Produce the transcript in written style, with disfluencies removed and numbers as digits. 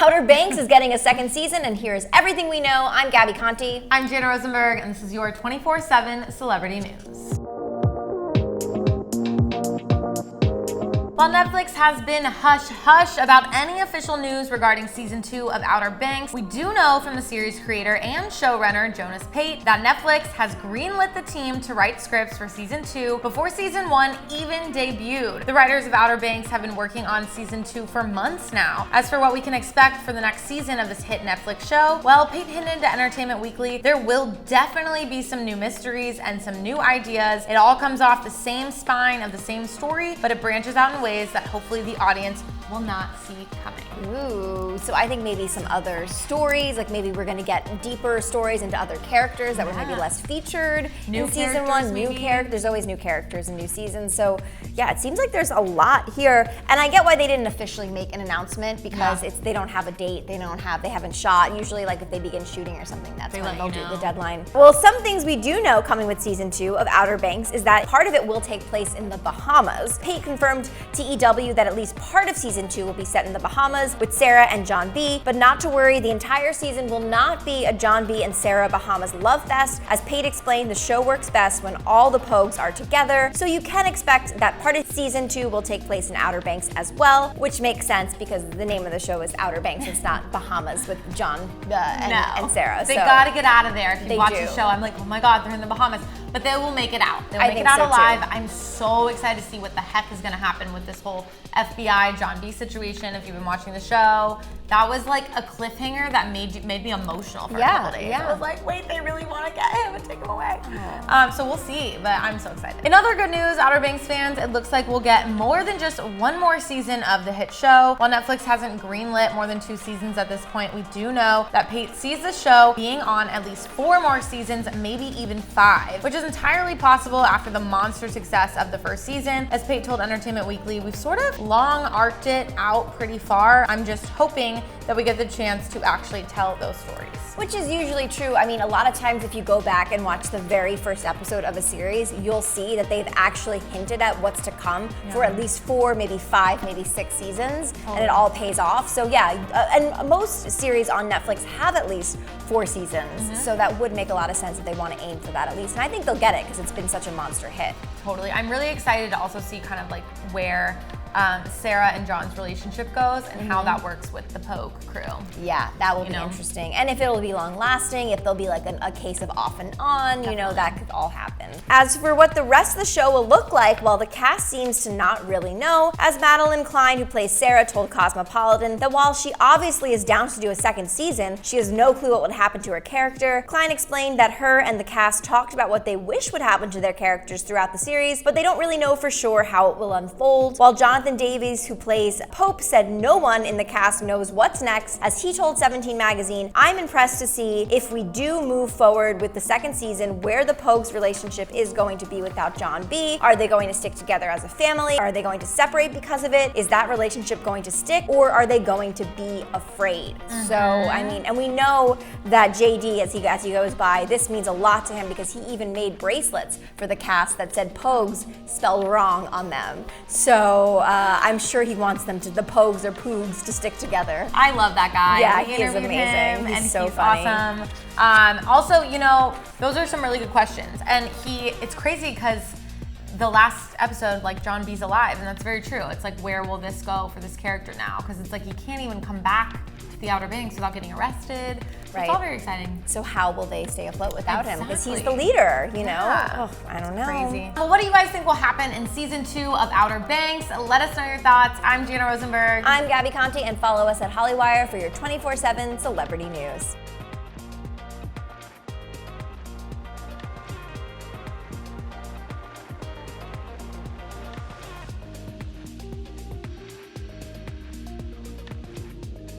Outer Banks is getting a second season, and here's everything we know. I'm Gabi Conti. I'm Jana Rosenberg, and this is your 24/7 celebrity news. While Netflix has been hush-hush about any official news regarding season 2 of Outer Banks, we do know from the series creator and showrunner Jonas Pate that Netflix has greenlit the team to write scripts for season 2 before season 1 even debuted. The writers of Outer Banks have been working on season 2 for months now. As for what we can expect for the next season of this hit Netflix show, well, Pate hinted to Entertainment Weekly there will definitely be some new mysteries and some new ideas. It all comes off the same spine of the same story, but it branches out in ways that hopefully the audience will not see coming. Ooh, so I think maybe some other stories, like maybe we're gonna get deeper stories into other characters that were maybe less featured in season 1. New characters, there's always new characters in new seasons. So yeah, it seems like there's a lot here. And I get why they didn't officially make an announcement because they don't have a date, they haven't shot. Usually like if they begin shooting or something, that's when they'll do the deadline. Well, some things we do know coming with season 2 of Outer Banks is that part of it will take place in the Bahamas. Pate confirmed to EW that at least part of season 2 will be set in the Bahamas with Sarah and John B, but not to worry, the entire season will not be a John B and Sarah Bahamas love fest. As Pate explained, the show works best when all the Pogues are together, so you can expect that part of season 2 will take place in Outer Banks as well, which makes sense because the name of the show is Outer Banks. It's not Bahamas with John and Sarah. They gotta get out of there. If you watch the show, I'm like, oh my God, they're in the Bahamas. But they will make it out. They'll make it out alive. I'm so excited to see what the heck is gonna happen with this whole FBI John B situation. If you've been watching the show, that was like a cliffhanger that made me emotional for a couple days. Yeah. I was like, wait, they really want to get him and take him away. So we'll see, but I'm so excited. In other good news, Outer Banks fans, it looks like we'll get more than just one more season of the hit show. While Netflix hasn't greenlit more than 2 seasons at this point, we do know that Pate sees the show being on at least 4 more seasons, maybe even 5, which is entirely possible after the monster success of the first season. As Pate told Entertainment Weekly, we've sort of long arced it out pretty far. I'm just hoping that we get the chance to actually tell those stories. Which is usually true. I mean, a lot of times if you go back and watch the very first episode of a series, you'll see that they've actually hinted at what's to come for at least 4, maybe 5, maybe 6 seasons, and it all pays off. So yeah, and most series on Netflix have at least 4 seasons, so that would make a lot of sense if they want to aim for that at least. And I think they'll get it because it's been such a monster hit. Totally. I'm really excited to also see kind of like where Sarah and John's relationship goes and how that works with the Pogue crew. Yeah, that will be interesting. And if it'll be long lasting, if there'll be like a case of off and on, you know, that could all happen. As for what the rest of the show will look like, well, the cast seems to not really know, as Madelyn, Cline, who plays Sarah, told Cosmopolitan that while she obviously is down to do a second season, she has no clue what would happen to her character. Cline explained that her and the cast talked about what they wish would happen to their characters throughout the series, but they don't really know for sure how it will unfold. While Jonathan Davies, who plays Pope, said no one in the cast knows what's next, as he told 17 magazine, "I'm impressed to see if we do move forward with the second season where the Pogues relationship is going to be without John B. Are they going to stick together as a family? Are they going to separate because of it? Is that relationship going to stick, or are they going to be afraid?" So, I mean, and we know that JD, as he goes by, this means a lot to him because he even made bracelets for the cast that said Pogues spelled wrong on them. So, I'm sure he wants them to, the Pogues or Poogs, to stick together. I love that guy. Yeah, he is amazing. He's so funny. Awesome. Also, you know, those are some really good questions. And it's crazy because the last episode, like, John B's alive, and that's very true. It's like, where will this go for this character now? Because it's like he can't even come back to the Outer Banks without getting arrested. It's all very exciting. So how will they stay afloat without him? Because he's the leader, you know? Oh, I don't know. Crazy. Well, what do you guys think will happen in season 2 of Outer Banks? Let us know your thoughts. I'm Jana Rosenberg. I'm Gabi Conti, and follow us at Hollywire for your 24/7 celebrity news.